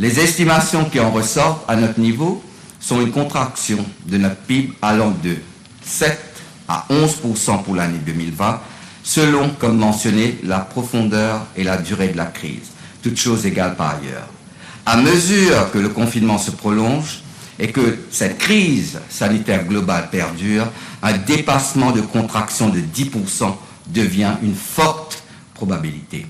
Les estimations qui en ressortent à notre niveau sont une contraction de notre PIB allant de 7 à 11% pour l'année 2020, selon, comme mentionné, la profondeur et la durée de la crise, toutes choses égales par ailleurs. À mesure que le confinement se prolonge et que cette crise sanitaire globale perdure, un dépassement de contraction de 10% devient une forte probabilité.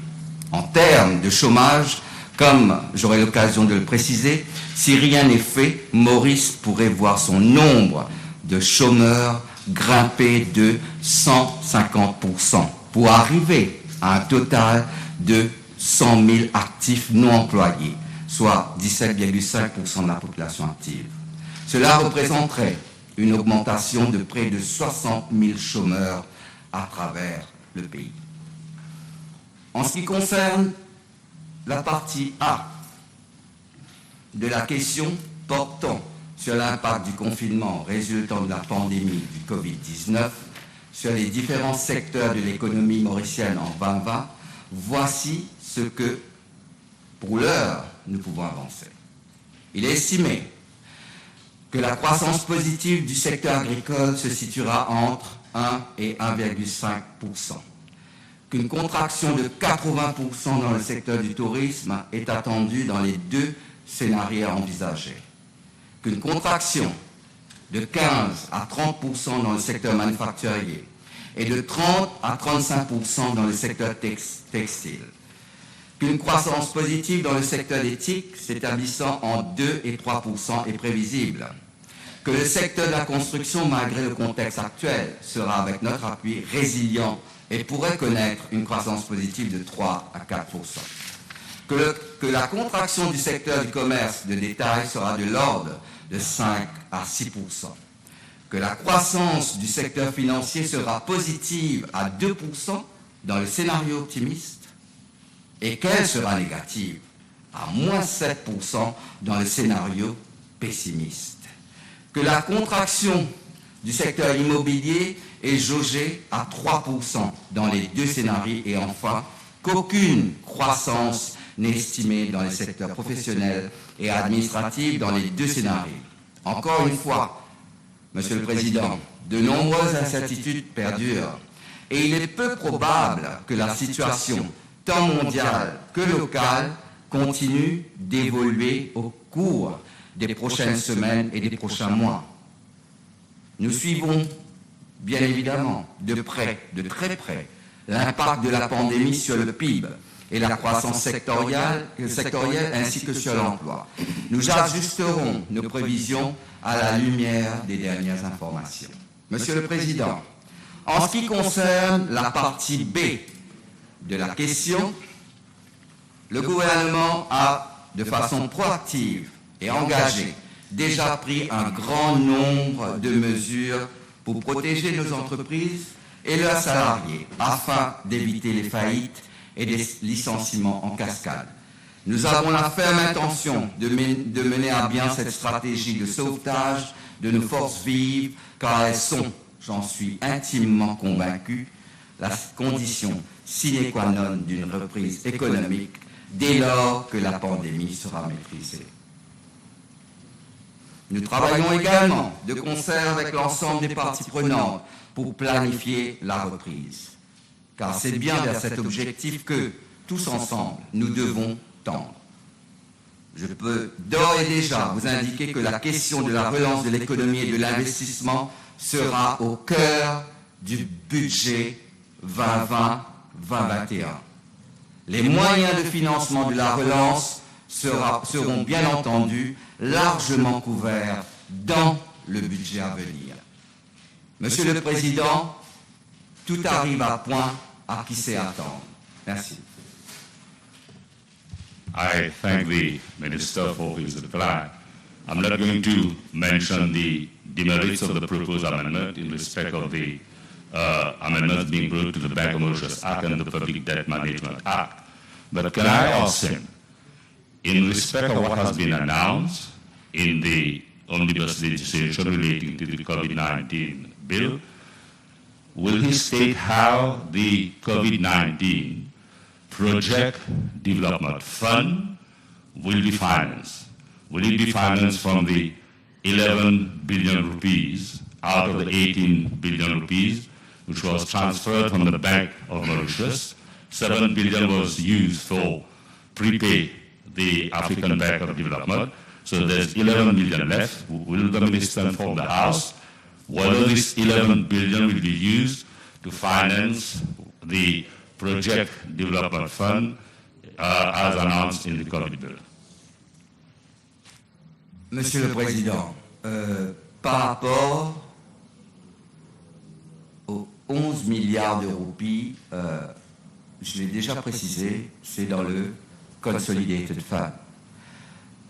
En termes de chômage, comme j'aurai l'occasion de le préciser, si rien n'est fait, Maurice pourrait voir son nombre de chômeurs grimper de 150% pour arriver à un total de 100 000 actifs non employés, soit 17,5% de la population active. Cela représenterait une augmentation de près de 60 000 chômeurs à travers le pays. En ce qui concerne la partie A de la question portant sur l'impact du confinement résultant de la pandémie du Covid-19 sur les différents secteurs de l'économie mauricienne en 2020, voici ce que, pour l'heure, nous pouvons avancer. Il est estimé que la croissance positive du secteur agricole se situera entre 1 et 1,5%, qu'une contraction de 80% dans le secteur du tourisme est attendue dans les deux scénarios envisagés, qu'une contraction de 15 à 30% dans le secteur manufacturier et de 30 à 35% dans le secteur textile, qu'une croissance positive dans le secteur des TIC s'établissant en 2 et 3% est prévisible, que le secteur de la construction, malgré le contexte actuel, sera avec notre appui résilient et pourrait connaître une croissance positive de 3 à 4%, que la contraction du secteur du commerce de détail sera de l'ordre de 5 à 6%, que la croissance du secteur financier sera positive à 2% dans le scénario optimiste et qu'elle sera négative à moins 7% dans le scénario pessimiste, que la contraction du secteur immobilier est jaugée à 3% dans les deux scénarios et enfin qu'aucune croissance n'est estimée dans les secteurs professionnels et administratifs dans les deux scénarios. Encore une fois, Monsieur le Président, de nombreuses incertitudes perdurent et il est peu probable que la situation, tant mondiale que locale, continue d'évoluer au cours des prochaines semaines et des prochains mois. Nous suivons, bien évidemment, de très près, l'impact de la pandémie sur le PIB et la croissance sectorielle ainsi que sur l'emploi. Nous ajusterons nos prévisions à la lumière des dernières informations. Monsieur le Président, en ce qui concerne la partie B de la question, le gouvernement a, de façon proactive et engagée, déjà pris un grand nombre de mesures pour protéger nos entreprises et leurs salariés afin d'éviter les faillites et des licenciements en cascade. Nous avons la ferme intention de mener à bien cette stratégie de sauvetage de nos forces vives car elles sont, j'en suis intimement convaincu, la condition sine qua non d'une reprise économique dès lors que la pandémie sera maîtrisée. Nous travaillons également de concert avec l'ensemble des parties prenantes pour planifier la reprise. Car c'est bien vers cet objectif que, tous ensemble, nous devons tendre. Je peux d'ores et déjà vous indiquer que la question de la relance de l'économie et de l'investissement sera au cœur du budget 2020-2021. Les moyens de financement de la relance seront bien entendu largement couverts dans le budget à venir. Monsieur le Président, tout arrive à point à qui sait attendre. Merci. I thank the Minister for his reply. I'm not going to mention the demerits of the proposed amendment in respect of the amendments being brought to the Bank of Mauritius Act and the Public Debt Management Act. But can I ask him, in respect of what has been announced in the omnibus legislation relating to the COVID-19 bill, will he state how the COVID-19 Project Development Fund will be financed? Will it be financed from the 11 billion rupees out of the 18 billion rupees, which was transferred from the Bank of Mauritius? 7 billion was used for prepay the African Bank of Development. So there's 11 billion left. Will the minister inform the House whether this 11 billion will be used to finance the Project Development Fund as announced in the COVID bill? Monsieur le Président, par rapport aux 11 milliards de roupies, je l'ai déjà précisé, c'est dans le Consolidated Fund.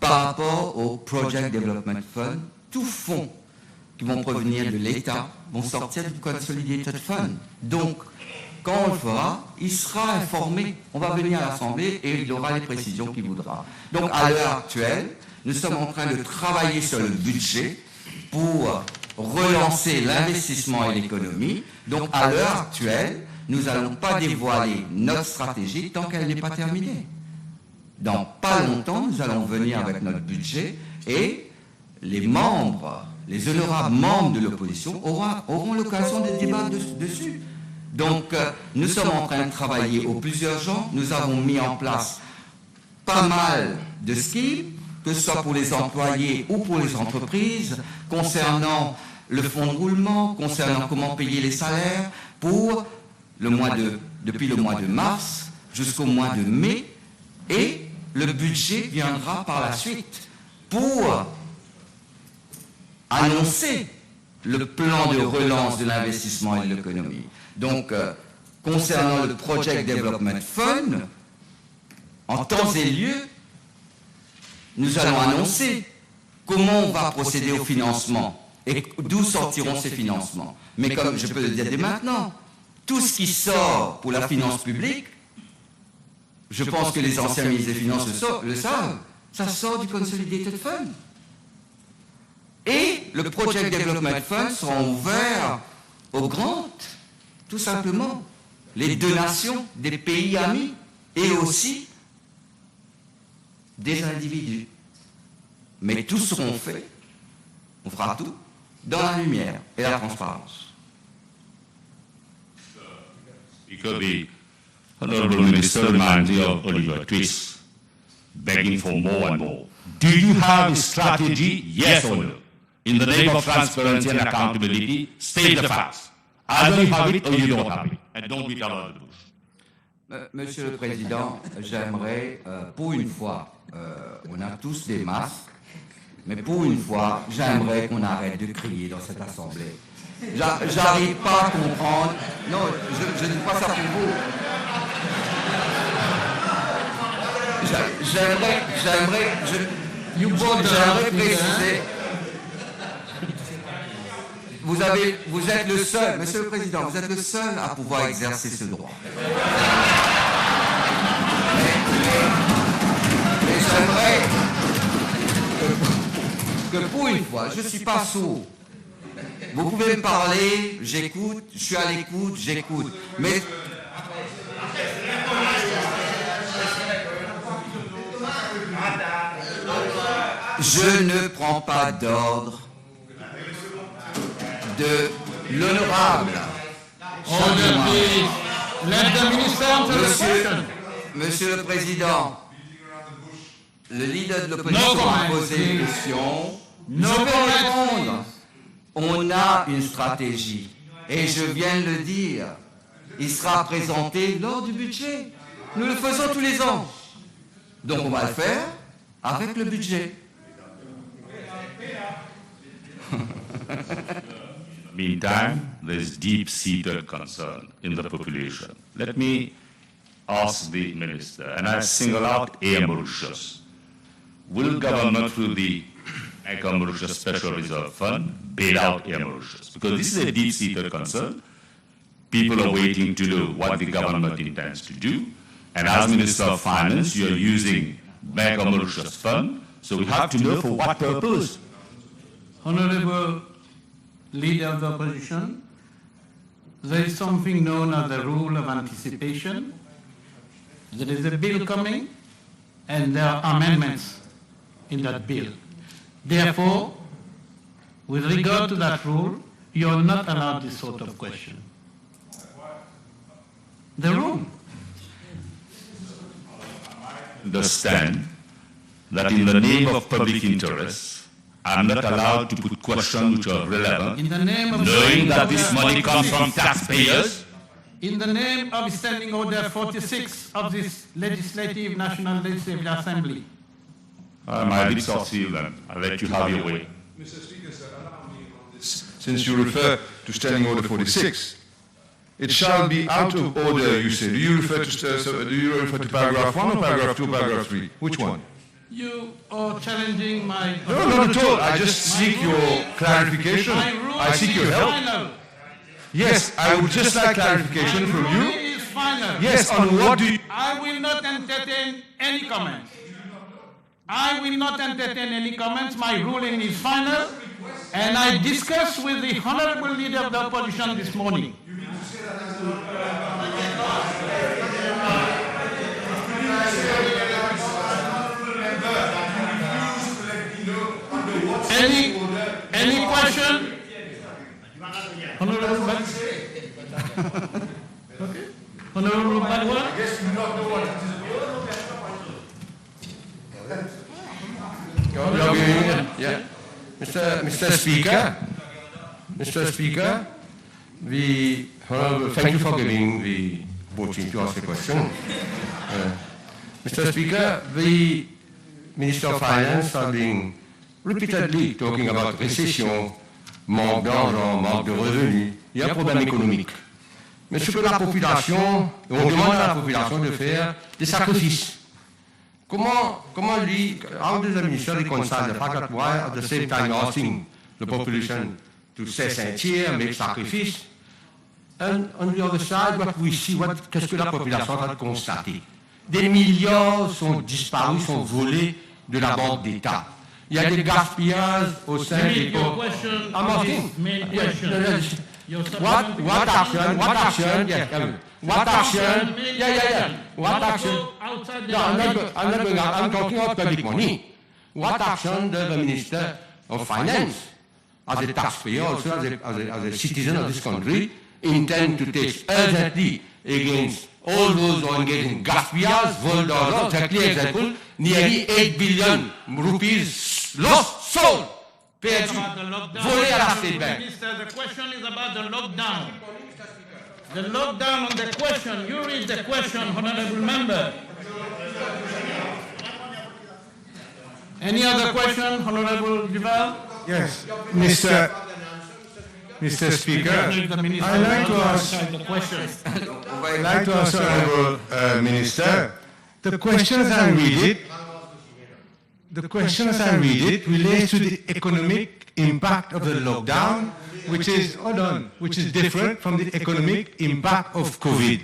Par rapport au Project Development Fund, tous fonds qui vont provenir de l'État vont sortir du Consolidated Fund. Donc, quand on le fera, il sera informé. On va venir à l'Assemblée et il aura les précisions qu'il voudra. Donc, à l'heure actuelle, nous sommes en train de travailler sur le budget pour relancer l'investissement et l'économie. Donc, à l'heure actuelle, nous n'allons pas dévoiler notre stratégie tant qu'elle n'est pas terminée. Dans pas longtemps, nous allons venir avec notre budget et les membres, les honorables membres de l'opposition auront l'occasion de débattre dessus. Donc, nous sommes en train de travailler au plus urgent. Nous avons mis en place pas mal de schemes, que ce soit pour les employés ou pour les entreprises, concernant le fonds de roulement, concernant comment payer les salaires, pour depuis le mois de mars jusqu'au mois de mai, et le budget viendra par la suite pour annoncer le plan de relance de l'investissement et de l'économie. Donc, concernant le Project Development Fund, en temps et lieu, nous allons annoncer comment on va procéder au financement et d'où sortiront ces financements. Mais comme je peux le dire dès maintenant, tout ce qui sort pour la finance publique, je pense que les anciens ministres des Finances le savent, ça sort du Consolidated Fund. Et le Project Development Fund sera ouvert aux grandes, tout simplement, les donations des pays amis et aussi des individus. Mais tout seront faits, on fera tout, dans la lumière et la transparence. Because the Honorable Minister reminds me of Oliver Twist, begging for more and more. Do you have a strategy, yes or no? In the name of transparency and accountability, state the facts. Either you have it or you don't have it. And don't beat around the bush. Monsieur le Président, j'aimerais, pour une fois, on a tous des masques, mais pour une fois, j'aimerais qu'on arrête de crier dans cette Assemblée. J'arrive pas à comprendre. Non, je ne dis pas ça pour vous. J'aimerais préciser. Vous êtes le seul, Monsieur le Président, vous êtes le seul à pouvoir exercer ce droit. Mais j'aimerais que pour une fois, je ne suis pas sourd. Vous pouvez me parler, j'écoute, je suis à l'écoute, j'écoute. Mais je ne prends pas d'ordre de l'honorable. Monsieur le Président, le leader de l'opposition a posé une question. Je vais répondre. On a une stratégie. Et je viens de le dire. Il sera présenté lors du budget. Nous le faisons tous les ans. Donc on va le faire avec le budget. Meantime, there's deep-seated concern in the population. Let me ask the minister, and I single out Air Mauritius. Will government, through the Bank of Mauritius Special Reserve Fund, bail out Air Mauritius? Because this is a deep-seated concern. People are waiting to know what the government intends to do. And as Minister of Finance, you are using Bank of Mauritius Fund, so we have to know for what purpose. Honorable Leader of the Opposition, there is something known as the rule of anticipation. There is a bill coming, and there are amendments in that bill. Therefore, with regard to that rule, you are not allowed this sort of question. The rule. Understand that in the name of public interest, I'm not allowed to put questions which are relevant, In the name of knowing that this money comes from taxpayers. In the name of Standing Order 46 of this National Legislative Assembly. I'm a bit saucy, then I'll let you have your way. Mr. Speaker, sir, allow me on this. Since you refer to Standing Order 46, it shall be out of order, you say. Do you refer to paragraph 1 or paragraph 2 or paragraph 3? Which one? You are challenging my... No, not at all. I just seek your clarification. My ruling I seek your is help. final. Yes, I would just like clarification from My ruling you. is final. Yes, on what do you... I will not entertain any comments. I will not entertain any comments. My ruling is final. And I discussed with the Honorable Leader of the Opposition this morning. Any question? Honorable Badwa? Okay. Honorable Badwa? Yeah. Mr. Speaker, the Honorable, thank you for giving the opportunity to ask a question. Mr. Speaker, the Minister of Finance has been repeatedly talking about récession, manque d'argent, manque de revenus. Il y a un problème économique. Mais ce que la population, on demande à la population de faire des sacrifices. Comment lui, how does the minister reconcile the fact that while at the same time asking the population to cess and cheer, make sacrifice, and on the other side, what we see, qu'est-ce que la population va constater? Des milliards sont disparus, sont volés de la banque d'État. Il y a des gaspillages au sein des pauvres. I'm asking. What action? What action? No, I'm not going out. I'm talking about public money. What action does the Minister of Finance, as a taxpayer, also as a citizen of this country, intend to take urgently against all those who are engaged in gaspillage, vol d'argent? It's a clear example. Nearly 8 billion rupees lost, sold, perdu, volé à la State Bank. The question is about the lockdown. The lockdown on the question. You read the question, Honorable Member. Any other question, Honorable Duval? Yes, Mr. Speaker, I'd like to ask Honorable Minister, the question as I read it relates to the economic impact of the lockdown, which is different from the economic impact of COVID.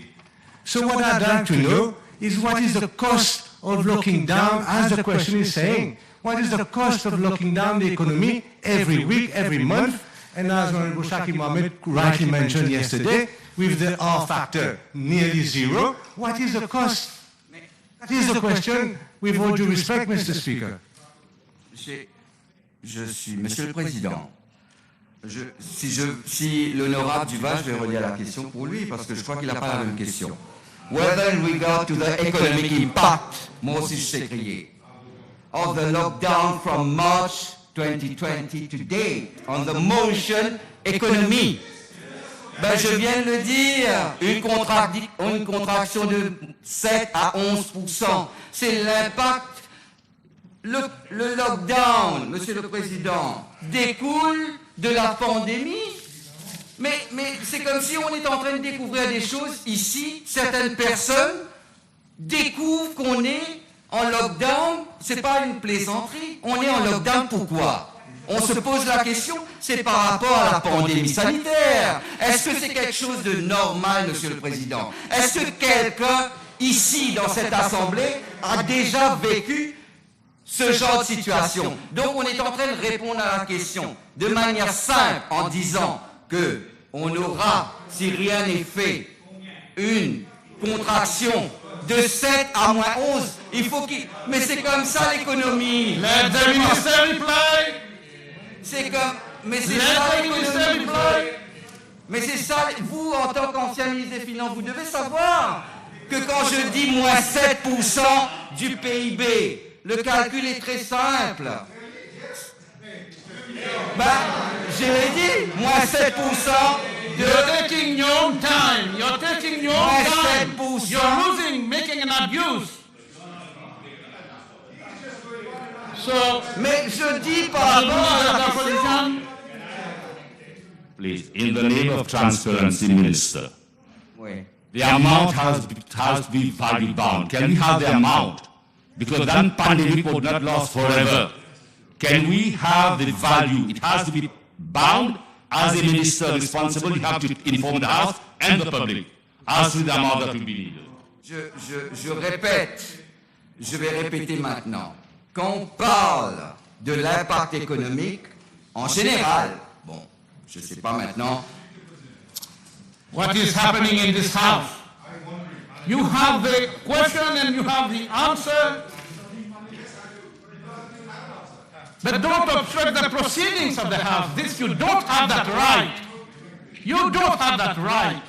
So what I'd like to know is what is the cost of locking down, as the question is saying, what is the cost of locking down the economy every week, every month? And as Honorable Shaki Mohammed rightly mentioned yesterday, with the R factor nearly zero, what is the cost? That is the question, with all due respect, Mr. Speaker. Monsieur le Président, si l'honorable Duval, je vais relire la question pour lui, parce que je crois qu'il n'a pas la même question. Whether in regard to the economic impact, moi aussi je sais crier, of the lockdown from March 2020 to date, on the motion economy. Ben, je viens de le dire, une contraction de 7 à 11%. C'est l'impact. Le lockdown, Monsieur le Président, découle de la pandémie. Mais c'est comme si on est en train de découvrir des choses ici. Certaines personnes découvrent qu'on est en lockdown. C'est pas une plaisanterie. On est en lockdown pourquoi? On se pose la question, c'est par rapport à la pandémie sanitaire. Est-ce que c'est quelque chose de normal, Monsieur le Président? Est-ce que quelqu'un ici, dans cette Assemblée, a déjà vécu ce genre de situation? Donc on est en train de répondre à la question de manière simple en disant qu'on aura, si rien n'est fait, une contraction de 7 à moins 11. Il faut qu'il... Mais c'est comme ça l'économie. Let the minister reply. C'est comme... Mais c'est Let ça the minister l'économie. reply. Mais c'est ça, vous, en tant qu'ancien ministre des Finances, vous devez savoir que quand je dis moins 7% du PIB, le calcul est très simple. Ben, je l'ai dit, moins 7% de... You're taking your own time. You're taking your own time. 7%. You're losing, making an abuse. So, Mais je dis the par leader rapport of à the la question... opposition, Please, in the name of transparency, Minister, Oui. the amount has to be value bound. Can we have the amount? Because that pandemic would not last forever. Can we have the value? It has to be bound. As a minister responsible, you have to inform the House and the public as to the amount that will be needed. Je répète, je vais répéter maintenant. Quand on parle de l'impact économique, en général, bon, je ne sais pas maintenant, what is happening in this house? You have the question and you have the answer. But don't obstruct the proceedings of the House. This, you don't have that right. You don't have that right.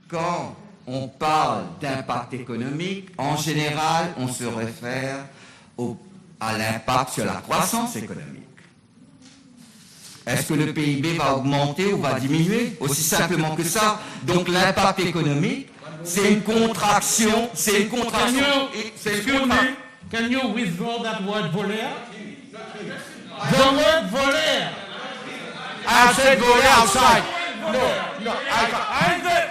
quand on parle d'impact économique, en général, on se réfère à l'impact sur la croissance économique. Est-ce que le PIB va augmenter ou va diminuer? Aussi simplement que ça. Donc l'impact économique, c'est une contraction, c'est une contraction. Can you withdraw that word voler? The word voler. I said voler outside. No,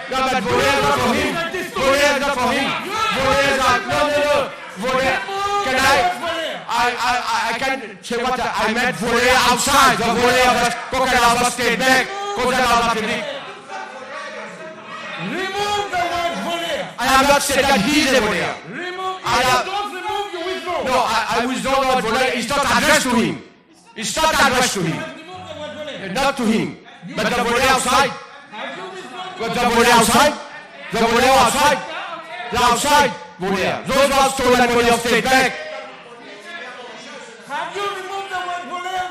but voler is not for him. Voler is not for him. Voler is not, no. Voler, can I can say what I meant voler outside. The voler of the crocodile of State Bank, crocodile of the Republic. Remove the word voler. I have not said that he is a voler. Remove. I have- Don't remove, you withdraw. No, I withdraw the word voler. It's not addressed to him. It's not addressed to him. Remove the word voler. Not to him. But the voler outside. Have you withdrawn? But the voler outside. The voler outside. The outside voler. Those who have stolen money of State Bank. Have you removed the word voler?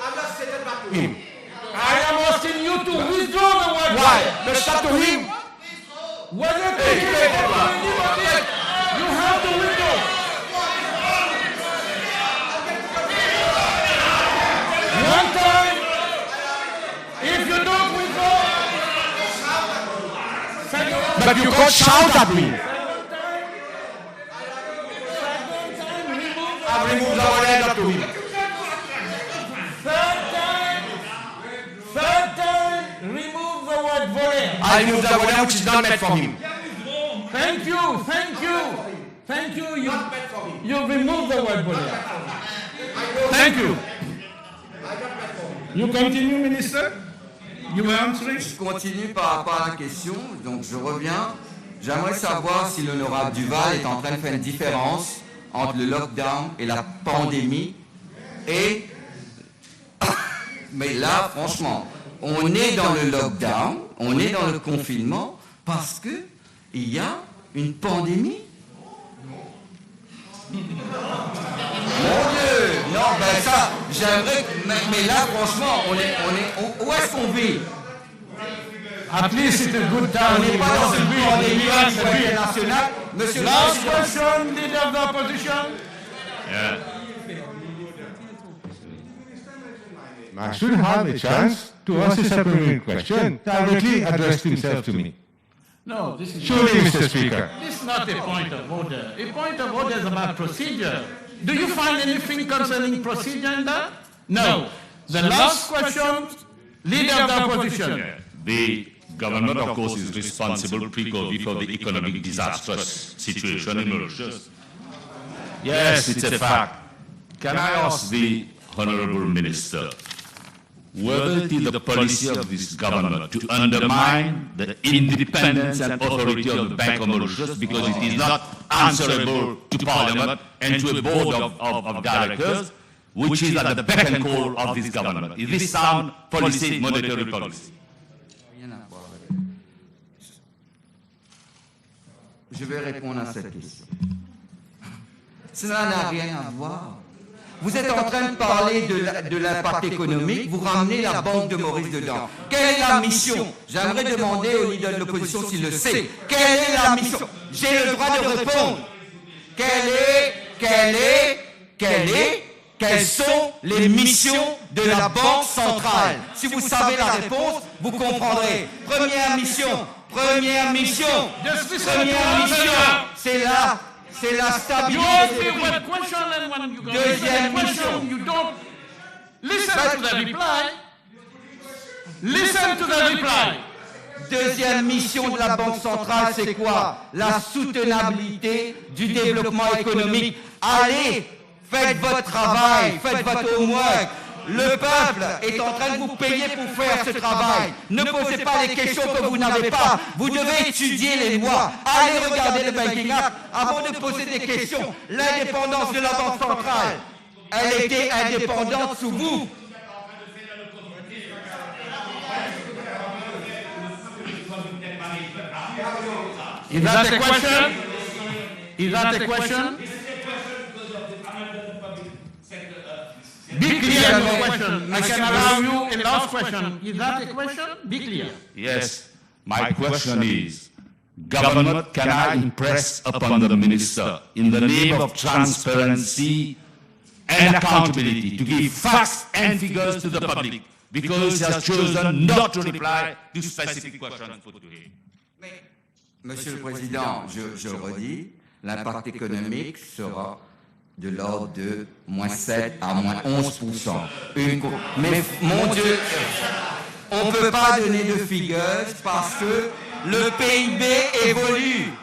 I'm not saying that back to him. I am asking you to withdraw the word Why? voler. But stop to him. Whether to Hey, him hey, or to hey. anybody, you have to withdraw. One time, if you don't withdraw, second time, But you can't shout at me. remove I've removed the voler, not to him. third time, remove the word voler. I removed the voler which is not meant for him. Thank you. You removed the word voler. Thank you. You continue, Minister? You were answering? Je continue par rapport à la question, donc je reviens. J'aimerais savoir si l'honorable Duval est en train de faire une différence entre le lockdown et la pandémie. Et mais là, franchement, on est dans le lockdown, on est dans le confinement parce que il y a une pandémie. Mon Dieu, non, ben ça, j'aimerais, mais là, franchement, où est-ce qu'on vit? At least it's a good On time. n'est pas dans une pandémie internationale. Monsieur le Last Président. question, Leader of the Opposition. Yeah. I should have a chance to ask a supplementary question directly addressed himself to me. No, this is Surely, Mr. Speaker. This is not a point of order. A point of order is about procedure. Do you find anything concerning procedure in that? No. The last question, Leader of the Opposition. Yeah. The government, of course, is responsible pre-COVID for the economic disastrous situation emerges. Yes, it's a fact. Can I ask the Honorable Minister whether it is the policy of this government to undermine the independence and authority of the Bank of Mauritius because it is not answerable to Parliament and to a board of directors, which is at the beck and call of this government? Is this sound policy, monetary policy? Rien à voir avec. je vais répondre à cette question. Cela n'a rien à voir. Vous êtes en train de parler de l'impact économique, vous ramenez la banque de Maurice dedans. Quelle est la mission? J'aimerais demander au leader de l'opposition s'il le sait. Quelle est la mission? J'ai le droit de répondre. Quelles sont les missions de la Banque centrale? Si vous savez la réponse, vous comprendrez. Première mission, c'est la stabilité. Deuxième mission. Listen to the reply. Deuxième mission de la Banque centrale, c'est quoi? La soutenabilité du développement économique. Allez, faites votre travail, faites votre homework. Le peuple est en train de vous payer pour faire ce travail. Ne posez pas les questions que vous n'avez pas. Vous devez étudier les lois. Allez regarder le Banking Act avant de poser des questions. L'indépendance de la Banque centrale, elle était indépendante sous vous. Is that a question? Is that a question? Be clear in your question. I can allow you a last question. Is that a question? Be clear. Yes. My question is, government cannot impress upon the minister in the name of transparency and accountability to give facts and figures to the public because he has chosen not to reply to specific questions put to him. Monsieur le Président, je le redis, l'impact économique sera de l'ordre de -7 à -11%. Mais mon Dieu, on ne peut pas donner de figures parce que le PIB évolue.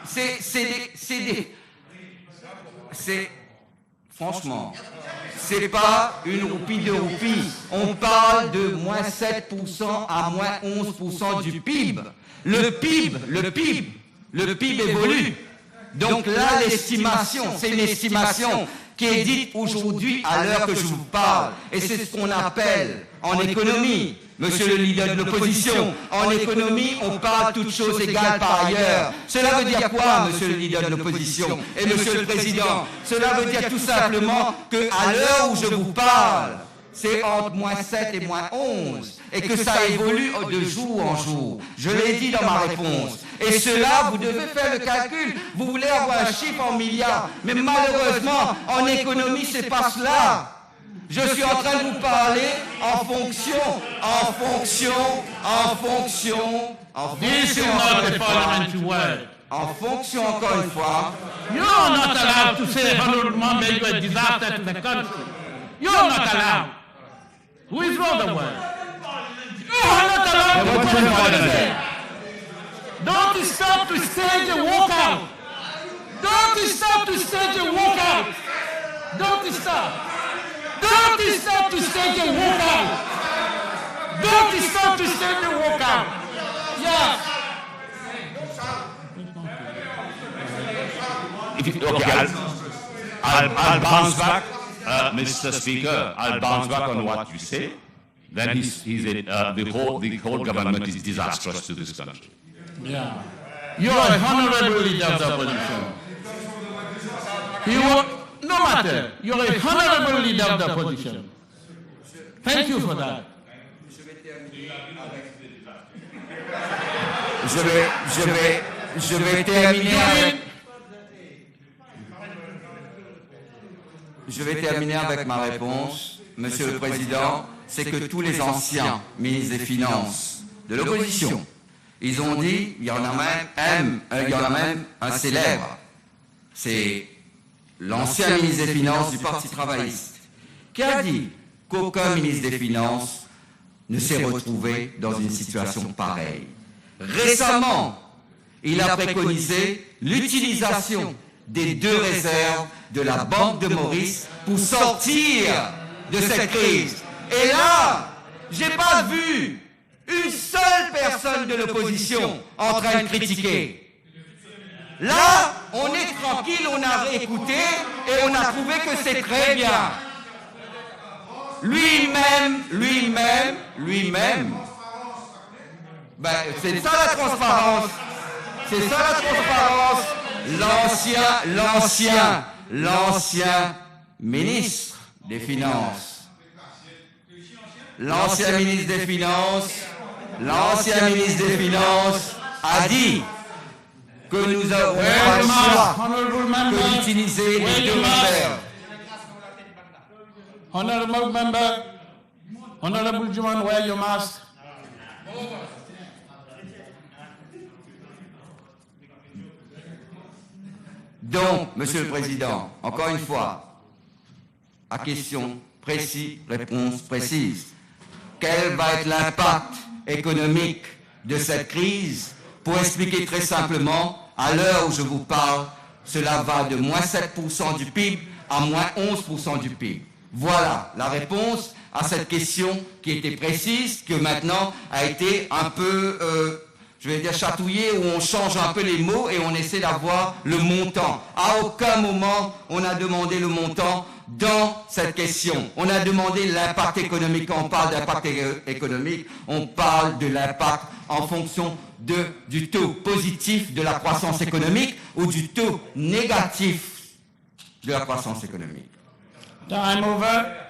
Franchement, c'est pas une roupie de roupie. On parle de -7% à -11% du PIB. Le PIB évolue. Donc là, l'estimation, c'est une estimation qui est dite aujourd'hui à l'heure que je vous parle. Et c'est ce qu'on appelle en économie, monsieur le leader de l'opposition, en économie, on parle toutes choses égales par ailleurs. Cela veut dire quoi, monsieur le leader de l'opposition et monsieur le président? Cela veut dire tout simplement qu'à l'heure où je vous parle, c'est entre -7 et -11, et que ça évolue de jour en jour. Je l'ai dit dans ma réponse. Et cela, vous devez faire le calcul. Vous voulez avoir un chiffre en milliards, mais malheureusement, en économie, c'est pas cela. Je suis en train de vous parler en fonction, This is not a parliamentary word. en fonction, encore une fois. You are not allowed to say Honorable Mohammed, you are a disaster to the country. You are not allowed. Withdraw the word. You are not allowed to put the word there. Don't stop to stage a walkout. Don't stop to stage a walkout. Don't stop. Don't stop to stage a walkout. Don't stop to stage a walkout. Yes. Okay, I'll bounce back, Mr. Speaker. I'll bounce back on what you say. Then the whole government is disastrous to this country. Yeah. You are a honorable leader of the opposition. No matter. You are a honorable leader of the opposition. Thank you for that. Je vais terminer avec ma réponse, Monsieur le Président. C'est que tous les anciens ministres des Finances de l'opposition, ils ont dit, il y en a même un célèbre, c'est l'ancien ministre des Finances du Parti travailliste, qui a dit qu'aucun ministre des Finances ne s'est retrouvé dans une situation pareille. Récemment, il a préconisé l'utilisation des 2 réserves de la Banque de Maurice pour sortir de cette crise. Et là, j'ai pas vu une seule personne de l'opposition en train de critiquer. Là, on est tranquille, on a réécouté et on a trouvé que c'est très bien. Lui-même, ben, c'est ça la transparence. C'est ça la transparence. l'ancien ministre des Finances. L'ancien ministre des Finances a dit que nous avons pas le choix que d'utiliser les deux réserves. Honorable member, Honorable Juman, wear your mask. Donc, Monsieur le Président, encore une fois, à question précise, réponse précise. Quel va être l'impact économique de cette crise? Pour expliquer très simplement, à l'heure où je vous parle, cela va de moins 7% du PIB à moins 11% du PIB. Voilà la réponse à cette question qui était précise, que maintenant a été un peu, je vais dire chatouillée, où on change un peu les mots et on essaie d'avoir le montant. À aucun moment on a demandé le montant dans cette question. On a demandé l'impact économique. Quand on parle d'impact économique, on parle de l'impact en fonction du taux positif de la croissance économique ou du taux négatif de la croissance économique. Time over.